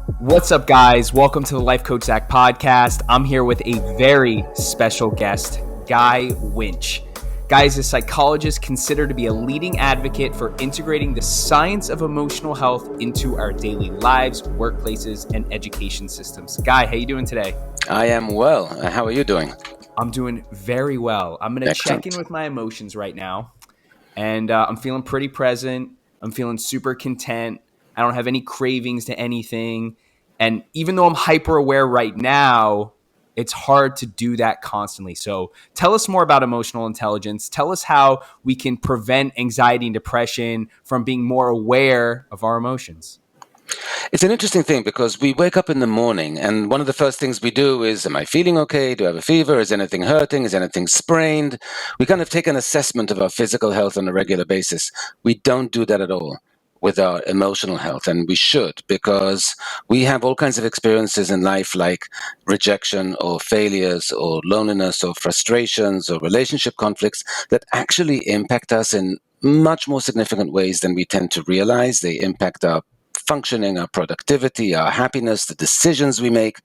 What's up, guys? Welcome to the Life Coach Zach podcast. I'm here with a very special guest, Guy Winch. Guy is a psychologist considered to be a leading advocate for integrating the science of emotional health into our daily lives, workplaces, and education systems. Guy, how you doing today? I am well. How are you doing? I'm doing very well. I'm going to check in with my emotions right now, and I'm feeling pretty present. I'm feeling super content. I don't have any cravings to anything. And even though I'm hyper aware right now, it's hard to do that constantly. So tell us more about emotional intelligence. Tell us how we can prevent anxiety and depression from being more aware of our emotions. It's an interesting thing because we wake up in the morning and one of the first things we do is, am I feeling okay? Do I have a fever? Is anything hurting? Is anything sprained? We kind of take an assessment of our physical health on a regular basis. We don't do that at all with our emotional health, and we should, because we have all kinds of experiences in life like rejection or failures or loneliness or frustrations or relationship conflicts that actually impact us in much more significant ways than we tend to realize. They impact our functioning, our productivity, our happiness, the decisions we make.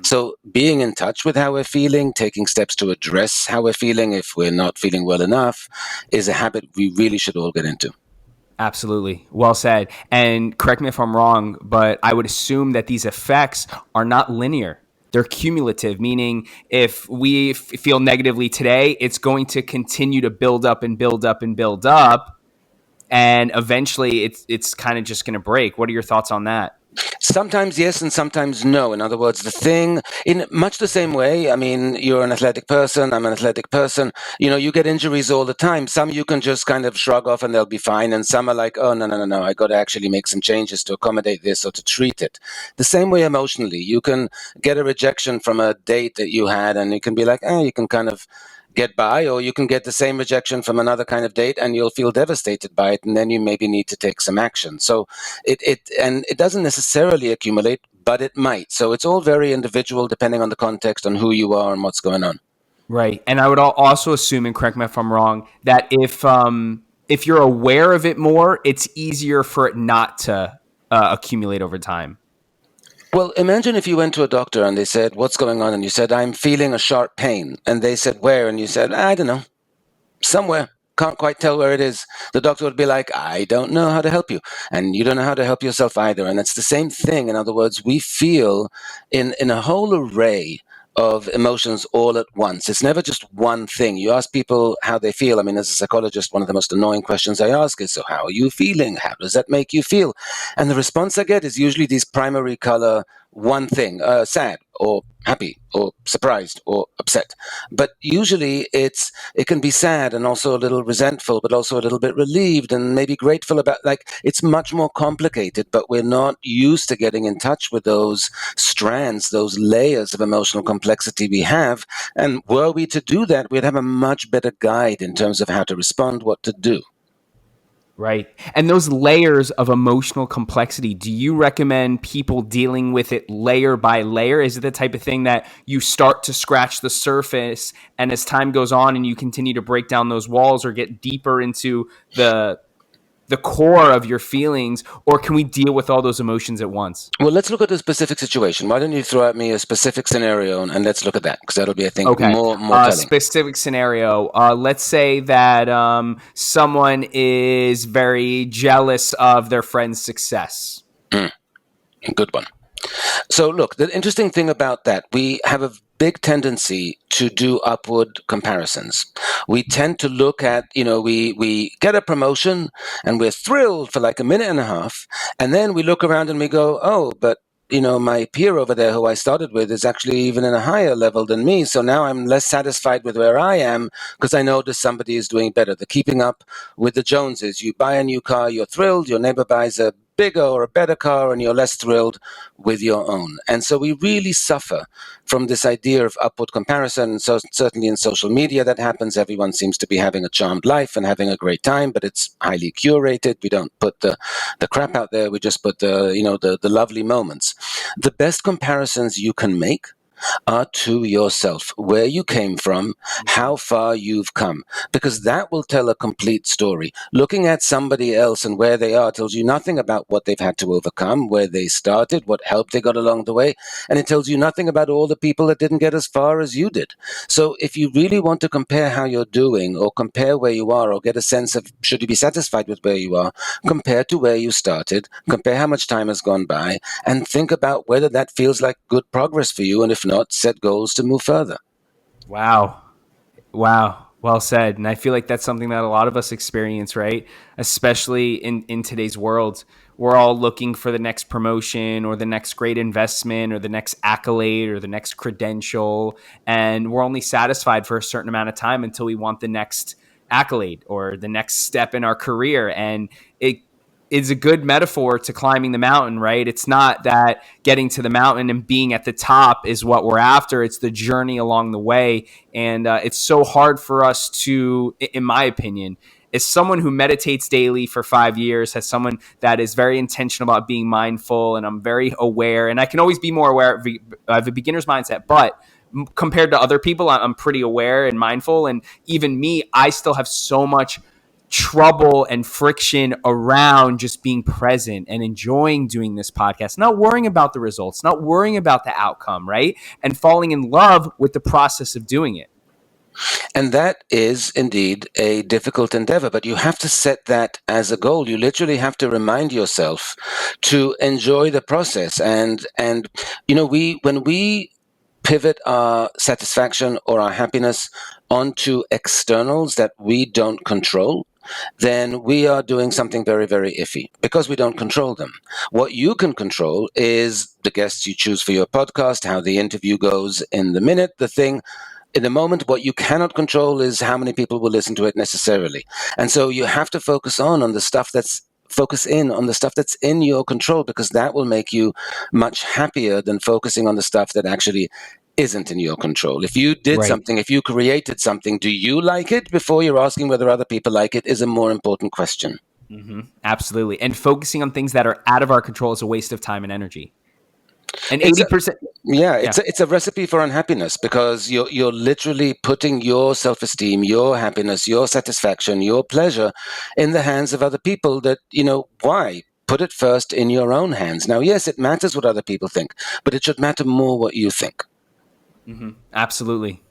So being in touch with how we're feeling, taking steps to address how we're feeling if we're not feeling well enough, is a habit we really should all get into. Absolutely. Well said. And correct me if I'm wrong, but I would assume that these effects are not linear. They're cumulative, meaning if we feel negatively today, it's going to continue to build up and build up and build up. And eventually it's kind of just going to break. What are your thoughts on that? Sometimes yes and sometimes no. In other words, the thing, in much the same way, I mean, you're an athletic person, I'm an athletic person, you get injuries all the time. Some you can just kind of shrug off and they'll be fine. And some are like, oh, no, I got to actually make some changes to accommodate this or to treat it. The same way emotionally, you can get a rejection from a date that you had and you can be like, you can kind of get by, or you can get the same rejection from another kind of date and you'll feel devastated by it, and then you maybe need to take some action. So it doesn't necessarily accumulate, but it might. So it's all very individual depending on the context, on who you are and what's going on. Right. And I would also assume, and correct me if I'm wrong, that if you're aware of it more, it's easier for it not to accumulate over time. Well, imagine if you went to a doctor and they said, what's going on? And you said, I'm feeling a sharp pain. And they said, where? And you said, I don't know, somewhere. Can't quite tell where it is. The doctor would be like, I don't know how to help you. And you don't know how to help yourself either. And it's the same thing. In other words, we feel in a whole array of emotions all at once. It's never just one thing. You ask people how they feel. I mean, as a psychologist, one of the most annoying questions I ask is, so how are you feeling? How does that make you feel? And the response I get is usually these primary color, one thing, sad or happy or surprised or upset. But usually it can be sad and also a little resentful, but also a little bit relieved and maybe grateful about, like, it's much more complicated, but we're not used to getting in touch with those strands, those layers of emotional complexity we have. And were we to do that, we'd have a much better guide in terms of how to respond, what to do. Right. And those layers of emotional complexity, do you recommend people dealing with it layer by layer? Is it the type of thing that you start to scratch the surface and as time goes on and you continue to break down those walls or get deeper into the core of your feelings, or can we deal with all those emotions at once? Well, let's look at a specific situation. Why don't you throw at me a specific scenario and let's look at that, because that'll be, I think, Okay. more telling. Specific scenario. Let's say that someone is very jealous of their friend's success. Good one. So look, the interesting thing about that, we have a big tendency to do upward comparisons. We tend to look at, we get a promotion and we're thrilled for like a minute and a half. And then we look around and we go, oh, but my peer over there who I started with is actually even in a higher level than me. So now I'm less satisfied with where I am because I notice somebody is doing better. The keeping up with the Joneses. You buy a new car, you're thrilled. Your neighbor buys a bigger or a better car and you're less thrilled with your own. And so we really suffer from this idea of upward comparison. So certainly in social media that happens. Everyone seems to be having a charmed life and having a great time, but it's highly curated. We don't put the crap out there. We just put the lovely moments. The best comparisons you can make are to yourself, where you came from, Mm-hmm. how far you've come, because that will tell a complete story. Looking at somebody else and where they are tells you nothing about what they've had to overcome, where they started, what help they got along the way, and it tells you nothing about all the people that didn't get as far as you did. So if you really want to compare how you're doing, or compare where you are, or get a sense of should you be satisfied with where you are, compare to where you started, compare how much time has gone by, and think about whether that feels like good progress for you, and if not, set goals to move further. Wow. Wow. Well said. And I feel like that's something that a lot of us experience, right? Especially in today's world. We're all looking for the next promotion or the next great investment or the next accolade or the next credential. And we're only satisfied for a certain amount of time until we want the next accolade or the next step in our career. And it is a good metaphor to climbing the mountain, right? It's not that getting to the mountain and being at the top is what we're after. It's the journey along the way. And it's so hard for us to, in my opinion, as someone who meditates daily for 5 years, as someone that is very intentional about being mindful, and I'm very aware, and I can always be more aware. I have a beginner's mindset, but compared to other people, I'm pretty aware and mindful. And even me, I still have so much trouble and friction around just being present and enjoying doing this podcast, not worrying about the results, not worrying about the outcome, right? And falling in love with the process of doing it. And that is indeed a difficult endeavor, but you have to set that as a goal. You literally have to remind yourself to enjoy the process. And when we pivot our satisfaction or our happiness onto externals that we don't control, then we are doing something very, very iffy because we don't control them. What you can control is the guests you choose for your podcast, how the interview goes in the minute, the thing. In the moment, what you cannot control is how many people will listen to it necessarily. And so you have to focus on the stuff that's focus in on the stuff that's in your control, because that will make you much happier than focusing on the stuff that actually isn't in your control. If you did Right. something, if you created something, do you like it before you're asking whether other people like it is a more important question. Mm-hmm. Absolutely. And focusing on things that are out of our control is a waste of time and energy. And It's 80%. Yeah, Yeah. it's a recipe for unhappiness, because you're literally putting your self-esteem, your happiness, your satisfaction, your pleasure in the hands of other people. That, why? Put it first in your own hands. Now, yes, it matters what other people think, but it should matter more what you think. Mm-hmm. Absolutely.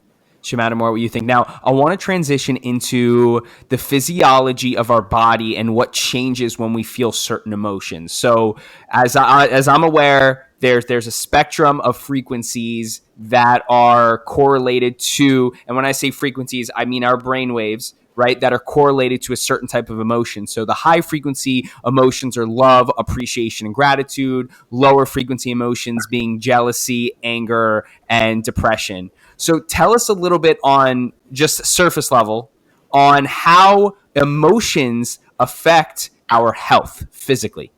Should matter more what you think. Now, I want to transition into the physiology of our body and what changes when we feel certain emotions. So, as I'm aware, there's a spectrum of frequencies that are correlated to, and when I say frequencies, I mean our brain waves, right, that are correlated to a certain type of emotion. So the high frequency emotions are love, appreciation, and gratitude. Lower frequency emotions being jealousy, anger, and depression. So tell us a little bit on just surface level on how emotions affect our health physically.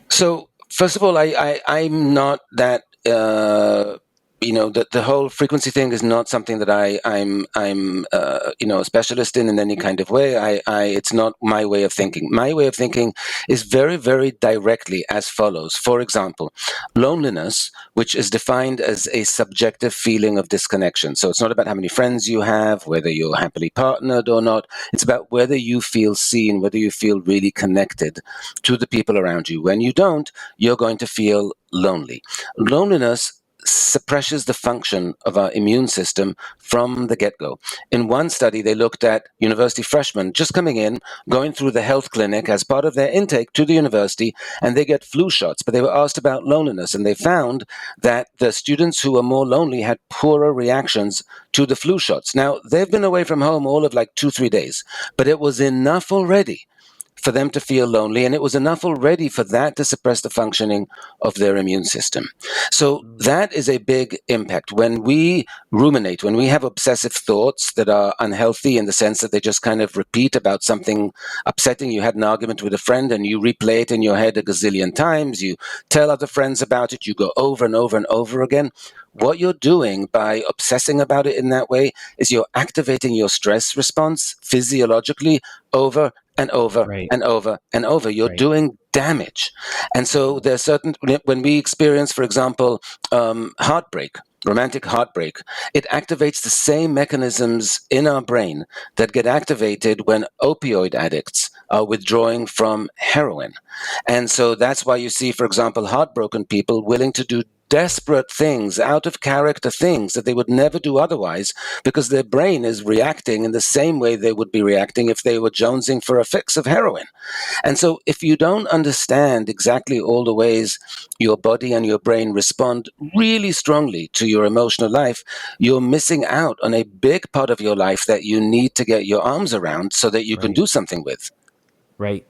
So first of all, I'm not that the whole frequency thing is not something that I'm a specialist in any kind of way. It's not my way of thinking. My way of thinking is very, very directly as follows. For example, loneliness, which is defined as a subjective feeling of disconnection. So it's not about how many friends you have, whether you're happily partnered or not. It's about whether you feel seen, whether you feel really connected to the people around you. When you don't, you're going to feel lonely. Loneliness suppresses the function of our immune system from the get-go. In one study, they looked at university freshmen just coming in, going through the health clinic as part of their intake to the university, and they get flu shots, but they were asked about loneliness, and they found that the students who were more lonely had poorer reactions to the flu shots. Now, they've been away from home all of like 2-3 days, but it was enough already for them to feel lonely, and it was enough already for that to suppress the functioning of their immune system. So that is a big impact. When we ruminate, when we have obsessive thoughts that are unhealthy in the sense that they just kind of repeat about something upsetting, you had an argument with a friend and you replay it in your head a gazillion times, you tell other friends about it, you go over and over and over again, what you're doing by obsessing about it in that way is you're activating your stress response physiologically over and over Right. and over and over. You're Right. doing damage. And so there's certain, when we experience, for example, heartbreak, romantic heartbreak, it activates the same mechanisms in our brain that get activated when opioid addicts are withdrawing from heroin. And so that's why you see, for example, heartbroken people willing to do desperate things, out of character things that they would never do otherwise, because their brain is reacting in the same way they would be reacting if they were jonesing for a fix of heroin. And so, if you don't understand exactly all the ways your body and your brain respond really strongly to your emotional life, you're missing out on a big part of your life that you need to get your arms around so that you can Right. do something with. Right.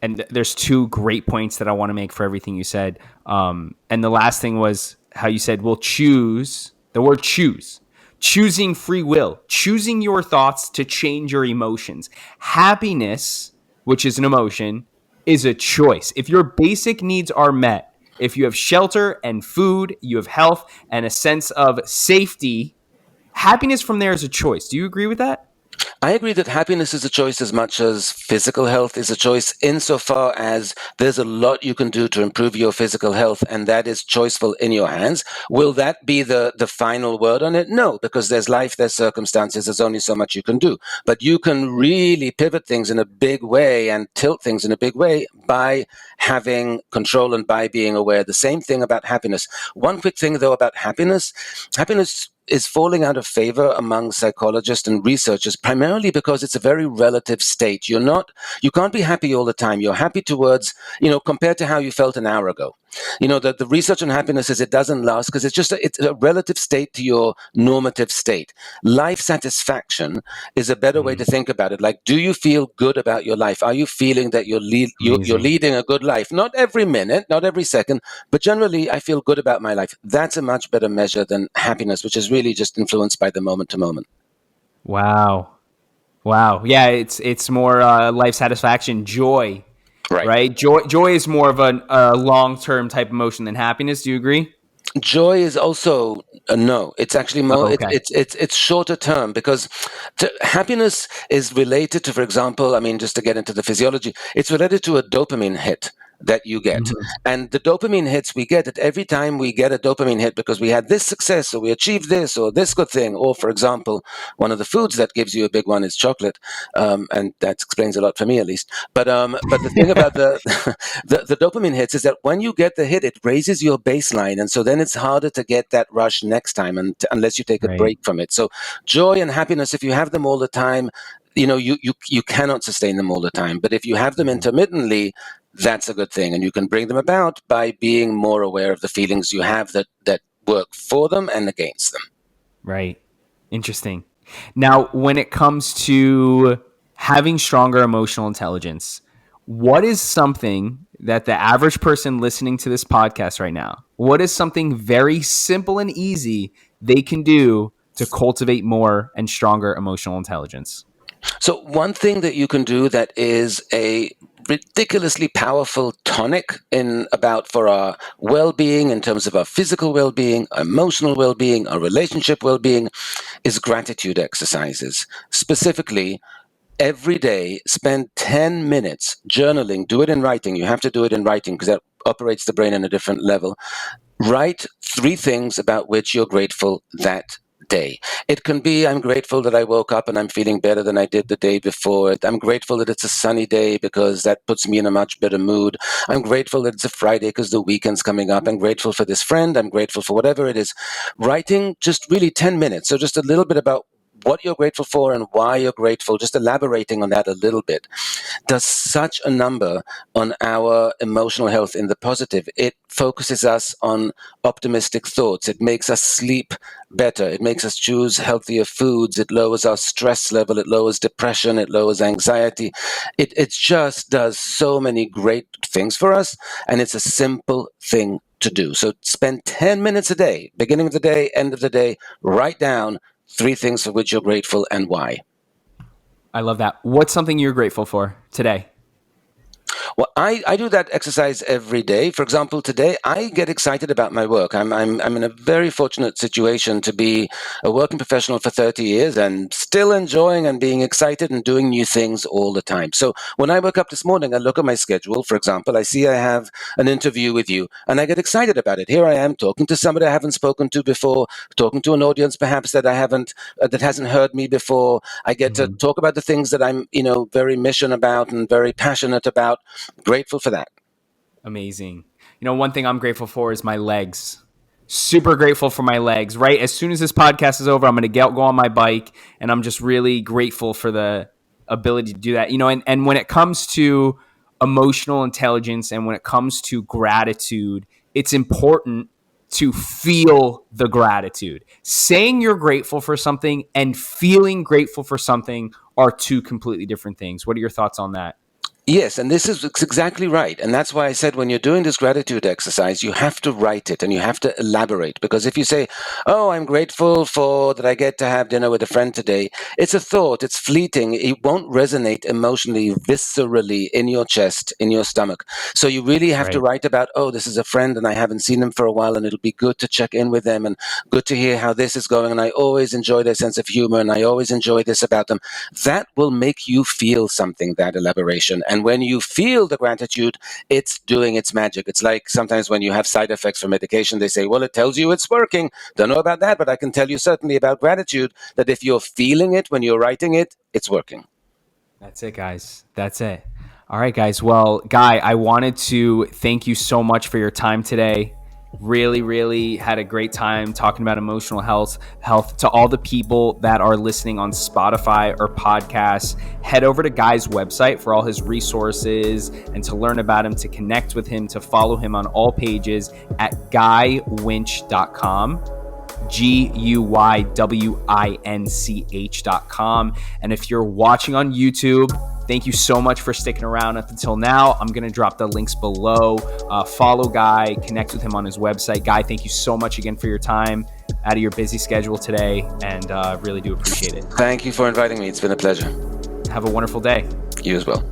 And there's two great points that I want to make for everything you said. And the last thing was how you said, we'll choose the word choose, choosing free will, choosing your thoughts to change your emotions. Happiness, which is an emotion, is a choice. If your basic needs are met, if you have shelter and food, you have health and a sense of safety, happiness from there is a choice. Do you agree with that? I agree that happiness is a choice as much as physical health is a choice, insofar as there's a lot you can do to improve your physical health, and that is choiceful in your hands. Will that be the final word on it? No, because there's life, there's circumstances, there's only so much you can do. But you can really pivot things in a big way and tilt things in a big way by having control and by being aware. The same thing about happiness. One quick thing, though, about happiness is falling out of favor among psychologists and researchers primarily because it's a very relative state. You can't be happy all the time. You're happy towards, compared to how you felt an hour ago. The research on happiness is it doesn't last because it's a relative state to your normative state. Life satisfaction is a better way to think about it. Like, do you feel good about your life? Are you feeling that you're Amazing. leading a good life? Not every minute, not every second, but generally, I feel good about my life. That's a much better measure than happiness, which is really just influenced by the moment to moment. Wow. Wow. Yeah, it's more life satisfaction, joy, Right. right? Joy is more of a long term type emotion than happiness. Do you agree? Joy is also a no. It's actually more. Oh, okay. It's shorter term because happiness is related to, for example, I mean, just to get into the physiology, it's related to a dopamine hit that you get, Mhm. and the dopamine hits we get at every time we get a dopamine hit because we had this success or we achieved this or this good thing, or for example, one of the foods that gives you a big one is chocolate, and that explains a lot for me at least. But the thing about the dopamine hits is that when you get the hit, it raises your baseline. And so then it's harder to get that rush next time unless you take a Right. break from it. So joy and happiness, if you have them all the time, you cannot sustain them all the time. But if you have them Mhm. intermittently, that's a good thing. And you can bring them about by being more aware of the feelings you have that work for them and against them. Right. Interesting. Now, when it comes to having stronger emotional intelligence, what is something that the average person listening to this podcast right now, what is something very simple and easy they can do to cultivate more and stronger emotional intelligence? So, one thing that you can do that is a ridiculously powerful tonic in about for our well-being in terms of our physical well-being, emotional well-being, our relationship well-being is gratitude exercises. Specifically, every day spend 10 minutes journaling. Do it in writing. You have to do it in writing because that operates the brain on a different level. Write three things about which you're grateful that day. It can be, I'm grateful that I woke up and I'm feeling better than I did the day before. I'm grateful that it's a sunny day because that puts me in a much better mood. I'm grateful that it's a Friday because the weekend's coming up. I'm grateful for this friend. I'm grateful for whatever it is. Writing just really 10 minutes. So just a little bit about what you're grateful for and why you're grateful, just elaborating on that a little bit, does such a number on our emotional health in the positive. It focuses us on optimistic thoughts. It makes us sleep better. It makes us choose healthier foods. It lowers our stress level. It lowers depression. It lowers anxiety. It just does so many great things for us. And it's a simple thing to do. So spend 10 minutes a day, beginning of the day, end of the day, write down three things for which you're grateful and why. I love that. What's something you're grateful for today? Well, I do that exercise every day. For example, today I get excited about my work. I'm in a very fortunate situation to be a working professional for 30 years and still enjoying and being excited and doing new things all the time. So when I woke up this morning, I look at my schedule, for example, I see I have an interview with you and I get excited about it. Here I am talking to somebody I haven't spoken to before, talking to an audience perhaps that I haven't, that hasn't heard me before. I get to talk about the things that I'm, very mission about and very passionate about. Grateful for that. Amazing. One thing I'm grateful for is my legs. Super grateful for my legs. Right as soon as this podcast is over, I'm going to go on my bike, and I'm just really grateful for the ability to do that. And when it comes to emotional intelligence and when it comes to gratitude, it's important to feel the gratitude. Saying you're grateful for something and feeling grateful for something are two completely different things. What are your thoughts on that? Yes, and this is exactly right. And that's why I said when you're doing this gratitude exercise, you have to write it and you have to elaborate. Because if you say, oh, I'm grateful for that I get to have dinner with a friend today, it's a thought, it's fleeting. It won't resonate emotionally, viscerally in your chest, in your stomach. So you really have to Right. write about, oh, this is a friend and I haven't seen them for a while and it'll be good to check in with them and good to hear how this is going. And I always enjoy their sense of humor and I always enjoy this about them. That will make you feel something, that elaboration. And when you feel the gratitude, it's doing its magic. It's like sometimes when you have side effects for medication, they say, well, it tells you it's working. Don't know about that, but I can tell you certainly about gratitude that if you're feeling it when you're writing it, it's working. That's it, guys. That's it. All right, guys. Well, Guy, I wanted to thank you so much for your time today. Really, really had a great time talking about emotional health. To all the people that are listening on Spotify or podcasts, head over to Guy's website for all his resources and to learn about him, to connect with him, to follow him on all pages at guywinch.com. GUYWINCH.com. And if you're watching on YouTube, thank you so much for sticking around up until now. I'm going to drop the links below. Follow Guy, connect with him on his website. Guy, thank you so much again for your time out of your busy schedule today, and really do appreciate it. Thank you for inviting me. It's been a pleasure. Have a wonderful day. You as well.